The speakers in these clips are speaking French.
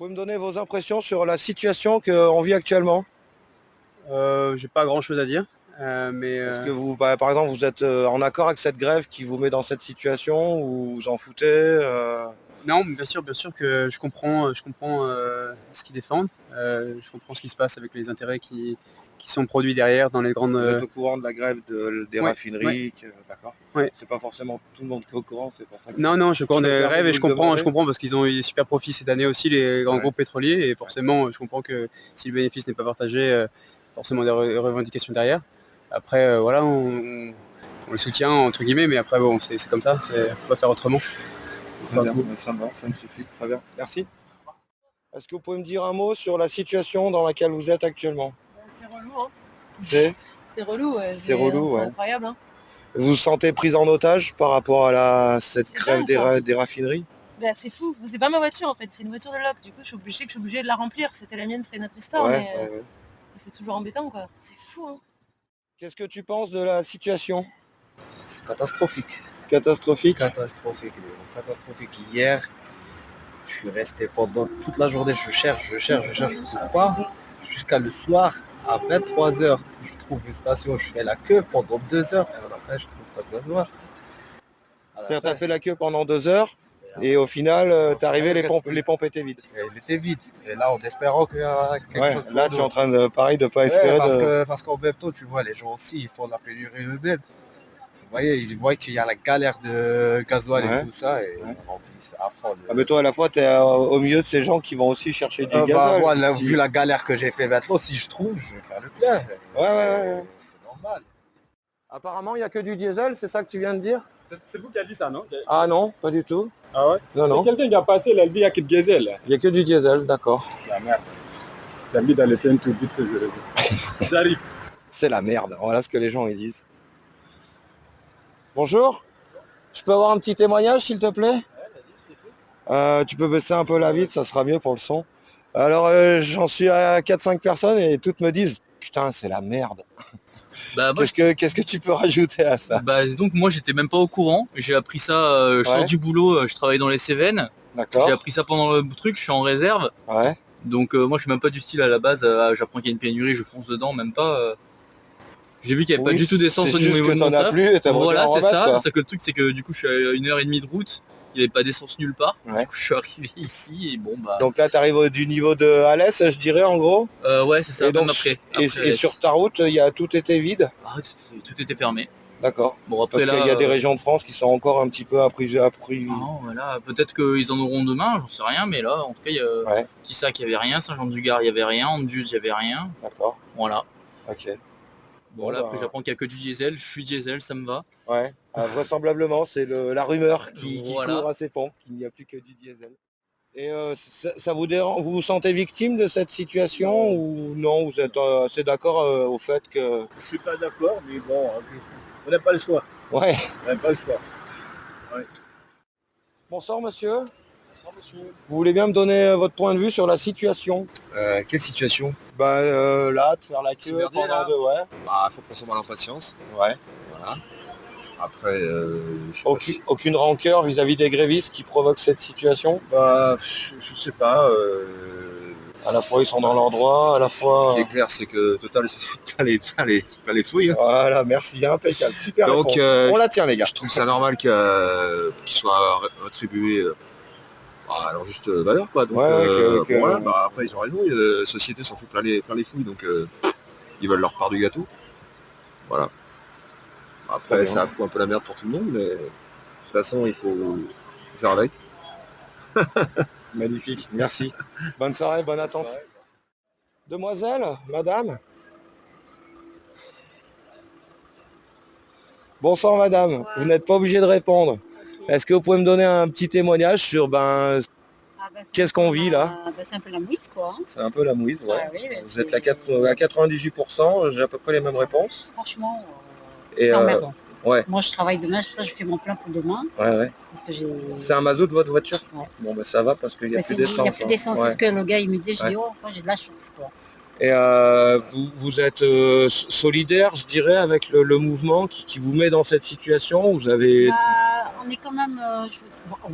pouvez me donner vos impressions sur la situation qu'on vit actuellement? J'ai pas grand chose à dire, Est-ce que vous, par exemple, vous êtes en accord avec cette grève qui vous met dans cette situation ou vous en foutez non, mais bien sûr que je comprends ce qu'ils défendent. Je comprends ce qui se passe avec les intérêts qui sont produits derrière dans les grandes. Vous êtes au courant de la grève des Ouais, raffineries, d'accord? ouais. C'est pas forcément tout le monde qui est au courant, c'est pour ça que Non, je suis au courant je me des permets rêves de et vous le je demander. comprends parce qu'ils ont eu des super profits cette année aussi, les grands Ouais. groupes pétroliers, et forcément, je comprends que si le bénéfice n'est pas partagé, forcément des revendications derrière. Après, voilà, on les soutient entre guillemets, mais après bon, c'est comme ça, on peut pas faire autrement. Très bien, ça me va, ça me suffit. Très bien, merci. Est-ce que vous pouvez me dire un mot sur la situation dans laquelle vous êtes actuellement? C'est relou, hein. C'est C'est relou, C'est relou, c'est ouais. incroyable, hein. Vous vous sentez prise en otage par rapport à cette C'est grève dingue, quoi. des raffineries? Bah, c'est fou. C'est pas ma voiture en fait, c'est une voiture de loc. Du coup, je sais que je suis obligée de la remplir. C'était la mienne, serait une autre histoire, mais Ouais. c'est toujours embêtant, quoi. C'est fou, hein. Qu'est-ce que tu penses de la situation? C'est catastrophique. Catastrophique? Catastrophique. Hier, je suis resté pendant toute la journée, je cherche, je trouve pas. Jusqu'à le soir, à 23h, je trouve une station, je fais la queue pendant 2 heures. Et à la fin, je trouve pas de gasoil. C'est-à-dire que tu as fait la queue pendant 2 heures et au final, t'es arrivé, les pompes étaient vides. Elle était vide. Et là, en espérant qu'il y a quelque chose. Là, tu es en train de, pareil, de pas espérer parce qu'en même temps, tu vois, les gens aussi, ils font la pénurie eux-mêmes. Vous voyez, ils voient qu'il y a la galère de gasoil et tout ça. Et remplissent à fond. Ah, mais toi, à la fois, tu es au milieu de ces gens qui vont aussi chercher du gasoil. Voilà, vu la galère que j'ai fait maintenant, si je trouve, je vais faire le plein. Ouais. C'est normal. Apparemment, il n'y a que du diesel, c'est ça que tu viens de dire? C'est vous qui a dit ça, non? Ah non, pas du tout. Ah ouais? Non. C'est quelqu'un qui a passé, il a dit il n'y a que de diesel. Il n'y a que du diesel, d'accord. C'est la merde. Il a mis dans les chaînes tout vite que j'arrive. C'est la merde, voilà ce que les gens ils disent. Bonjour, je peux avoir un petit témoignage s'il te plaît? Tu peux baisser un peu la vitre, ça sera mieux pour le son. Alors j'en suis à 4-5 personnes et toutes me disent putain c'est la merde. Bah, moi, Qu'est-ce que tu peux rajouter à ça? bah, donc moi j'étais même pas au courant, j'ai appris ça, je sors du boulot, je travaille dans les Cévennes, D'accord. j'ai appris ça pendant le truc, je suis en réserve, Ouais. donc moi je suis même pas du style à la base, j'apprends qu'il y a une pénurie, je fonce dedans, même pas. J'ai vu qu'il n'y avait pas du tout d'essence au niveau de mon taf. Voilà, c'est ça. C'est que le truc, c'est que du coup je suis à 1h30 de route, il n'y avait pas d'essence nulle part. Ouais. Du coup, je suis arrivé ici et bon bah. Donc là tu arrives du niveau de Alès, je dirais en gros. Ouais, c'est ça, Et donc, même après. Et sur ta route, tout était vide? Ah, tout était fermé. D'accord. Bon après Parce qu'il y a des régions de France qui sont encore un petit peu appris. Non, voilà, peut-être qu'ils en auront demain, j'en sais rien, mais là, en tout cas, il y a Tissac, il n'y avait rien, Saint-Jean-du-Gard, il n'y avait rien, Anduze, il n'y avait rien. D'accord. Voilà. Ok. Bon, là, après, j'apprends qu'il n'y a que du diesel, je suis diesel, ça me va. Ouais. Vraisemblablement, c'est la rumeur qui Voilà. court à ses pompes, qu'il n'y a plus que du diesel. Et ça vous dérange, vous vous sentez victime de cette situation ou non, vous êtes assez d'accord au fait que... Je suis pas d'accord, mais bon, on n'a pas le choix. Ouais. On n'a pas le choix. Ouais. Bonsoir monsieur. Bonsoir monsieur. Vous voulez bien me donner votre point de vue sur la situation? Quelle situation? Là, de faire la queue Merder, pendant là. 2, ouais. Bah, faut prendre son mal en patience. Ouais. Voilà. Après, je sais pas Aucune rancœur vis-à-vis des grévistes qui provoquent cette situation? Bah, je sais pas. À la fois ils sont dans leur droit, à la fois... Ce qui est clair, c'est que Total se fout pas les fouilles. Hein. Voilà, merci, impeccable, super Donc, réponse. On la tient les gars. Je trouve ça normal qu'il soit rétribué à leur juste valeur, quoi. Donc, ok. voilà, bah, après ils ont raison, la société s'en fout plein les fouilles, donc ils veulent leur part du gâteau. Voilà. Après ça fout un peu la merde pour tout le monde, mais de toute façon il faut faire avec. Magnifique, merci. Bonne soirée, bonne attente. Demoiselle, madame. Bonsoir madame, vous n'êtes pas obligé de répondre. Okay. Est-ce que vous pouvez me donner un petit témoignage sur qu'est-ce qu'on vit là? C'est un peu la mouise quoi. C'est un peu la mouise, ouais. Ah, oui, vous êtes à 98%, j'ai à peu près les mêmes réponses. Franchement, c'est emmerdant. Ouais. Moi je travaille demain, c'est pour ça que je fais mon plein pour demain. Ouais. Parce que c'est un mazout votre voiture? Ouais. Bon ça va parce qu'il n'y a plus d'essence. Il n'y a plus d'essence, c'est ce que le gars il me dit, je dis oh moi j'ai de la chance quoi. Et vous êtes solidaire, je dirais, avec le mouvement qui vous met dans cette situation. Vous avez, On est quand même,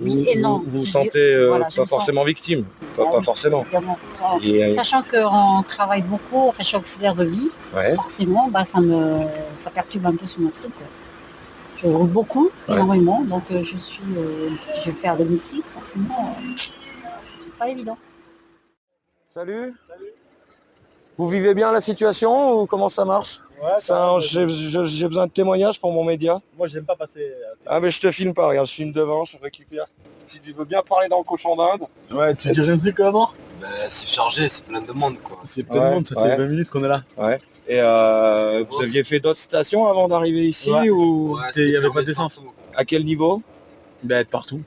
oui et non. vous Je sentez voilà, je pas me sens- forcément victime, pas oui, forcément. évidemment. Et, Sachant qu'on travaille beaucoup, enfin je suis auxiliaire de vie, ouais. forcément, ça perturbe un peu sur mon truc, quoi. Je roule beaucoup, Ouais. énormément, donc je fais à domicile, forcément, c'est pas évident. Salut. Vous vivez bien la situation ou comment ça marche? Ouais, J'ai besoin de témoignages pour mon média. moi j'aime pas passer. Ah mais je te filme pas, regarde, je filme devant, je récupère. Si tu veux bien parler dans le cochon d'Inde. Ouais, tu dirais un truc avant? C'est chargé, c'est plein de monde quoi. C'est plein de monde, ça ouais. fait 20 minutes qu'on est là. Ouais. Et vous aviez fait d'autres stations avant d'arriver ici Ouais. ou Il y avait pas d'essence. à quel niveau? Ben être partout.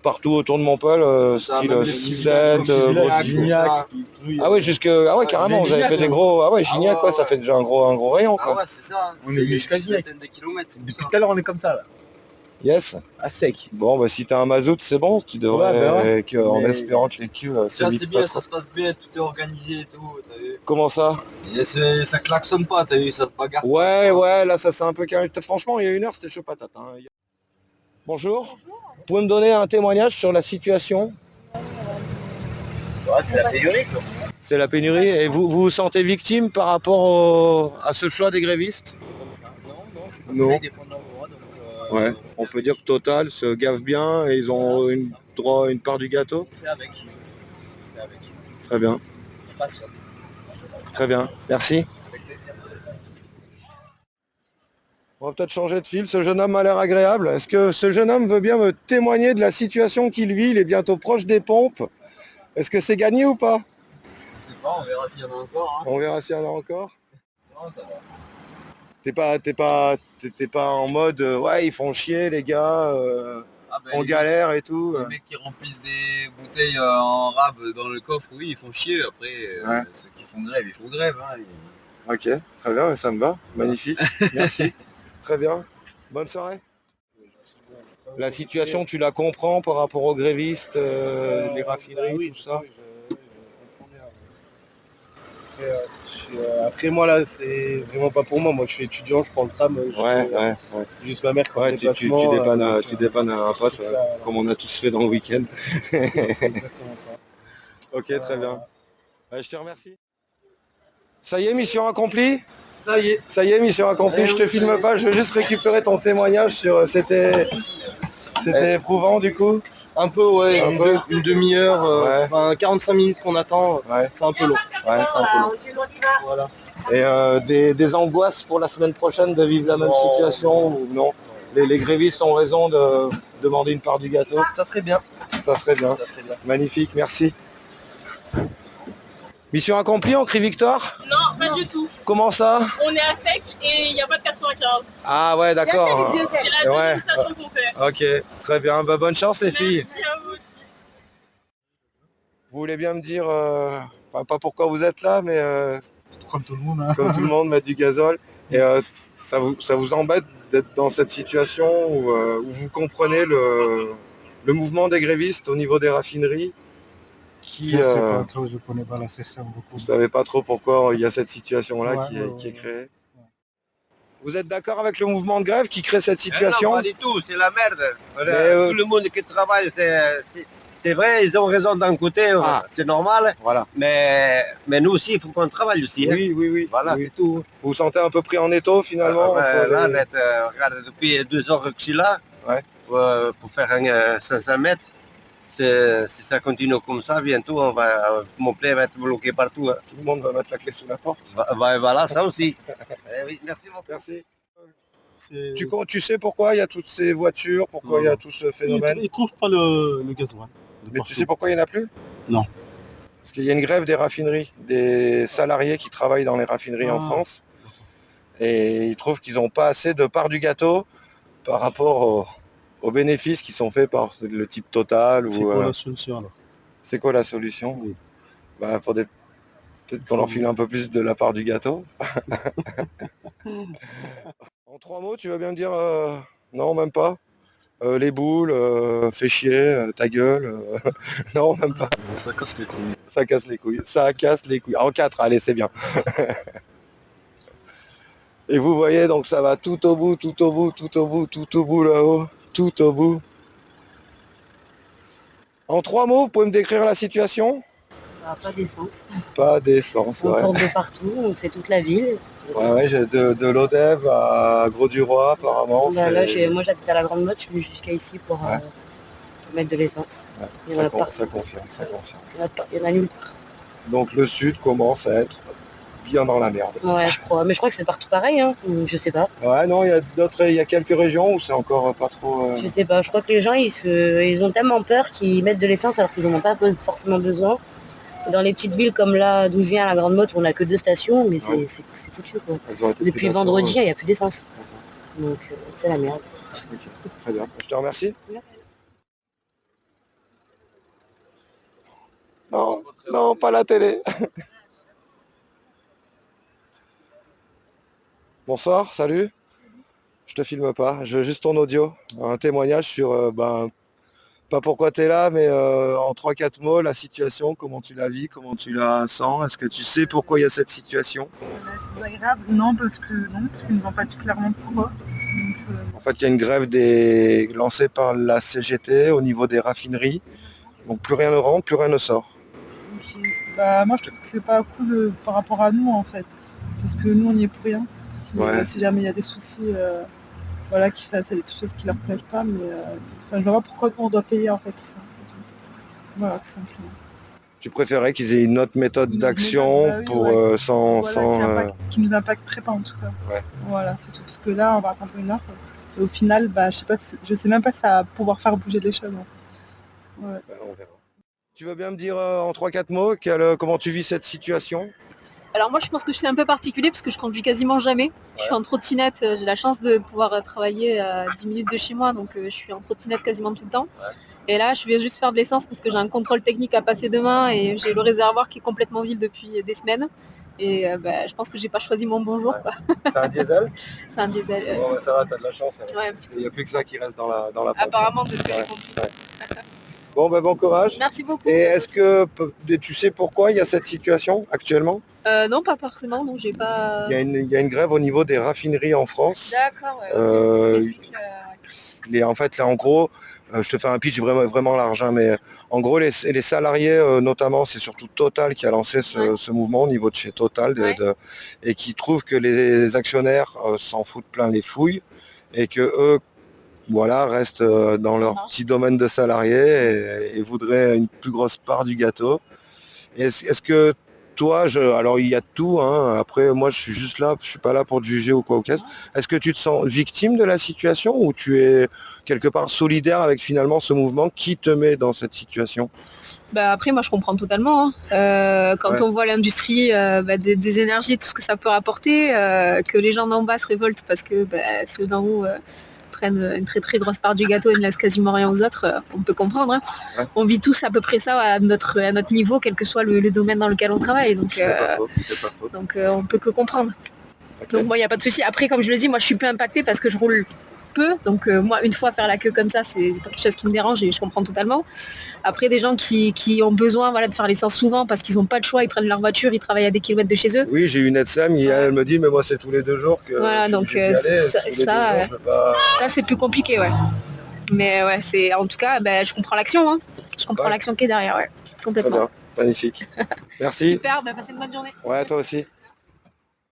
Partout autour de Montpellier, style 6-7, Gignac. ah ouais, carrément, vous avez fait des gros. Ah ouais, Gignac, quoi, ça fait déjà un gros rayon quoi. ouais, c'est ça. On est venu jusqu'à Gignac. Des kilomètres. Depuis tout à l'heure on est comme ça là. Yes. À sec. Bon bah si t'as un mazout c'est bon, tu devrais en Mais- espérant que les culs Ça c'est s'évitent bien, pas ça trop. se passe bien, tout est organisé et tout, t'as vu. Comment ça? Et ça klaxonne pas, t'as vu, ça se bagarre. Ouais, là ça c'est un peu carré. Franchement, il y a 1 heure, c'était chaud patate. Hein. Bonjour. Vous pouvez me donner un témoignage sur la situation? Ouais, c'est la pénurie quoi. C'est la pénurie et vous vous sentez victime par rapport à ce choix des grévistes? C'est comme ça. Non, c'est comme Non. ça, ils défendent leur droit, donc Ouais. On peut dire que Total se gave bien et ils ont une part du gâteau? on fait avec. Très bien, On patiente. très bien. Merci. Avec plaisir. On va peut-être changer de fil. Ce jeune homme a l'air agréable. Est-ce que ce jeune homme veut bien me témoigner de la situation qu'il vit? Il est bientôt proche des pompes. Est-ce que c'est gagné ou pas? Je sais pas, on verra s'il y en a encore. Hein. On verra s'il y en a encore. Non, ça va. T'es pas en mode ouais ils font chier les gars, Ah, ben, on les galère et tout. Les mecs qui remplissent des bouteilles en rab dans le coffre, oui, ils font chier. Après, Ouais. ceux qui font grève, ils font grève. Hein. Ok, très bien, ça me va. Magnifique. Merci. Très bien. Bonne soirée. La situation, tu la comprends par rapport aux grévistes, les raffineries, tout ça? Après moi là c'est vraiment pas pour moi. Moi je suis étudiant, je prends le tram. Ouais. C'est juste ma mère qui Ouais, tu dépannes un pote, c'est ça. comme on a tous fait dans le week-end. C'est exactement ça. Ok, très bien. Je te remercie. Ça y est, mission accomplie? Ça y est. Ça y est, mission accomplie. Je te filme pas, je veux juste récupérer ton témoignage sur. C'était éprouvant du coup. Un peu ouais, Un peu. une demi-heure, Ouais. enfin 45 minutes qu'on attend, Ouais. c'est un peu long. Ouais, c'est un peu long. Voilà. Et des angoisses pour la semaine prochaine de vivre la même Non. situation ou non? Les grévistes ont raison de demander une part du gâteau. Ça serait bien. Ça serait bien. Ça serait bien. Magnifique, merci. Mission accomplie, on crie victoire? Non, pas du tout. Comment ça? On est à sec et il n'y a pas de 95. Ah ouais, d'accord. C'est la Ouais. deuxième station qu'on fait. Ok, très bien. Bah, bonne chance les filles. Merci à vous aussi. Vous voulez bien me dire, enfin, pas pourquoi vous êtes là, mais Comme tout le monde. Hein. comme tout le monde, mettre du gazole. Et ça vous embête d'être dans cette situation où vous comprenez le mouvement des grévistes au niveau des raffineries qui, Je sais pas trop, je connais pas la session beaucoup. vous savez pas trop pourquoi il y a cette situation-là Ouais, qui est créée. ouais. Vous êtes d'accord avec le mouvement de grève qui crée cette situation? Non, pas du tout, c'est la merde. Mais, Tout le monde qui travaille, c'est vrai, ils ont raison d'un côté, Ah. c'est normal, Voilà. mais nous aussi, il faut qu'on travaille aussi. Hein. Oui. Voilà, oui. c'est tout. Vous vous sentez un peu pris en étau finalement? entre Là, les- regarde, depuis 2 heures que je suis là, Ouais. pour faire 500 mètres, si ça continue comme ça, bientôt, mon plein va être bloqué partout. Hein. Tout le monde va mettre la clé sous la porte. Voilà, ça aussi. Oui, merci beaucoup. Merci. C'est- Tu sais pourquoi il y a toutes ces voitures, pourquoi il y a tout ce phénomène? Ils trouvent pas le gasoil. Mais tu sais pourquoi il n'y en a plus? Non. Parce qu'il y a une grève des raffineries, des salariés qui travaillent dans les raffineries en Ah. France. Et ils trouvent qu'ils n'ont pas assez de part du gâteau par rapport aux bénéfices qui sont faits par le type Total. C'est Ou, quoi la solution alors? c'est quoi la solution? Oui. Bah, faudrait peut-être qu'on leur file un peu plus de la part du gâteau. En 3 mots, tu vas bien me dire non, même pas. Les boules, fais chier, ta gueule. Non, même pas. Ça casse les couilles. Ça casse les couilles. Ça casse les couilles. En 4, allez, c'est bien. Et vous voyez, donc ça va tout au bout, tout au bout, tout au bout, tout au bout là-haut, tout au bout. En 3 mots, vous pouvez me décrire la situation? Pas d'essence. Pas d'essence, On ouais. tourne de partout, on fait toute la ville. Ouais, j'ai de l'Odève à Gros-du-Roi, apparemment. Bah, là, moi j'habite à la Grande Motte, je suis venu jusqu'à ici pour mettre de l'essence. Ouais, Il y en a partout. ça confirme, ça confirme. Il y en a nulle part. Donc le sud commence à être bien dans la merde. Ouais, je crois. Mais je crois que c'est partout pareil, hein. Je sais pas. Ouais, non, il y a quelques régions où c'est encore pas trop... Je sais pas, je crois que les gens, ils ont tellement peur qu'ils mettent de l'essence alors qu'ils en ont pas forcément besoin. Dans les petites villes comme là d'où je viens, à la Grande Motte, on a que 2 stations, mais c'est foutu, quoi. Depuis vendredi, il n'y a plus d'essence. Donc c'est la merde. Ok, très bien. Je te remercie. Non, non, pas la télé. Bonsoir, salut. Je te filme pas, je veux juste ton audio. Un témoignage sur, pas pourquoi tu es là, mais en 3-4 mots, la situation, comment tu la vis, comment tu la sens. Est-ce que tu sais pourquoi il y a cette situation? C'est agréable, non, parce qu'ils nous ont pas dit clairement pourquoi. En fait, il y a une grève lancée par la CGT au niveau des raffineries. Donc plus rien ne rentre, plus rien ne sort. Moi je trouve que c'est pas cool par rapport à nous en fait. Parce que nous on n'y est pour rien. Si jamais il y a des soucis, qui fassent des choses qui leur plaisent pas, mais je vois pas pourquoi on doit payer en fait tout ça. Voilà, tout simplement. Tu préférais qu'ils aient une autre méthode d'action pour qui nous impacterait pas en tout cas. Ouais. Voilà, c'est tout. Parce que là on va attendre une heure. Et au final, je sais même pas si ça va pouvoir faire bouger les choses. Ouais. On verra. Tu veux bien me dire en 3-4 mots comment tu vis cette situation? Alors moi je pense que c'est un peu particulier parce que je conduis quasiment jamais. Ouais. Je suis en trottinette, j'ai la chance de pouvoir travailler à 10 minutes de chez moi, donc je suis en trottinette quasiment tout le temps. Ouais. Et là je viens juste faire de l'essence parce que j'ai un contrôle technique à passer demain et j'ai le réservoir qui est complètement vide depuis des semaines. Et je pense que j'ai pas choisi mon bon jour. Ouais. C'est un diesel? C'est un diesel. Bon, ça va, t'as de la chance. Ouais. Il n'y a plus que ça qui reste dans la pompe. Apparemment, de ce que j'ai compris. Bon, bon courage. Merci beaucoup. Et est-ce que tu sais pourquoi il y a cette situation actuellement? Non, pas forcément, donc j'ai pas... Il y a une grève au niveau des raffineries en France. D'accord, en fait, là, en gros, je te fais un pitch vraiment large, hein, mais en gros, les salariés, notamment, c'est surtout Total qui a lancé ce mouvement au niveau de chez Total, et qui trouve que les actionnaires s'en foutent plein les fouilles, et que eux, restent dans leur petit domaine de salariés et voudraient une plus grosse part du gâteau. Est-ce que toi, alors il y a tout, hein, après moi je suis juste là, je suis pas là pour te juger ou quoi ou qu'est-ce. Est-ce que tu te sens victime de la situation ou tu es quelque part solidaire avec finalement ce mouvement qui te met dans cette situation? Après moi je comprends totalement. Quand on voit l'industrie des énergies, tout ce que ça peut rapporter, que les gens d'en bas se révoltent parce que ceux d'en haut prennent une très très grosse part du gâteau et ne laissent quasiment rien aux autres, on peut comprendre. Hein. Ouais. On vit tous à peu près ça à notre niveau, quel que soit le domaine dans lequel on travaille. Donc, c'est pas faux. Donc on peut que comprendre. Okay. Donc moi il n'y a pas de souci. Après comme je le dis, moi je suis peu impactée parce que je roule peu. Donc moi une fois faire la queue comme ça, c'est pas quelque chose qui me dérange et je comprends totalement. Après des gens qui ont besoin de faire l'essence souvent parce qu'ils n'ont pas de choix, ils prennent leur voiture, ils travaillent à des kilomètres de chez eux. Oui, j'ai une aide-Sam, elle me dit mais moi c'est tous les 2 jours que ça c'est plus compliqué, ouais. Mais ouais, c'est en tout cas je comprends l'action, hein. Je comprends l'action qui est derrière, ouais. Complètement. Très bien. Magnifique. Merci. Super, passez une bonne journée. Ouais, toi aussi.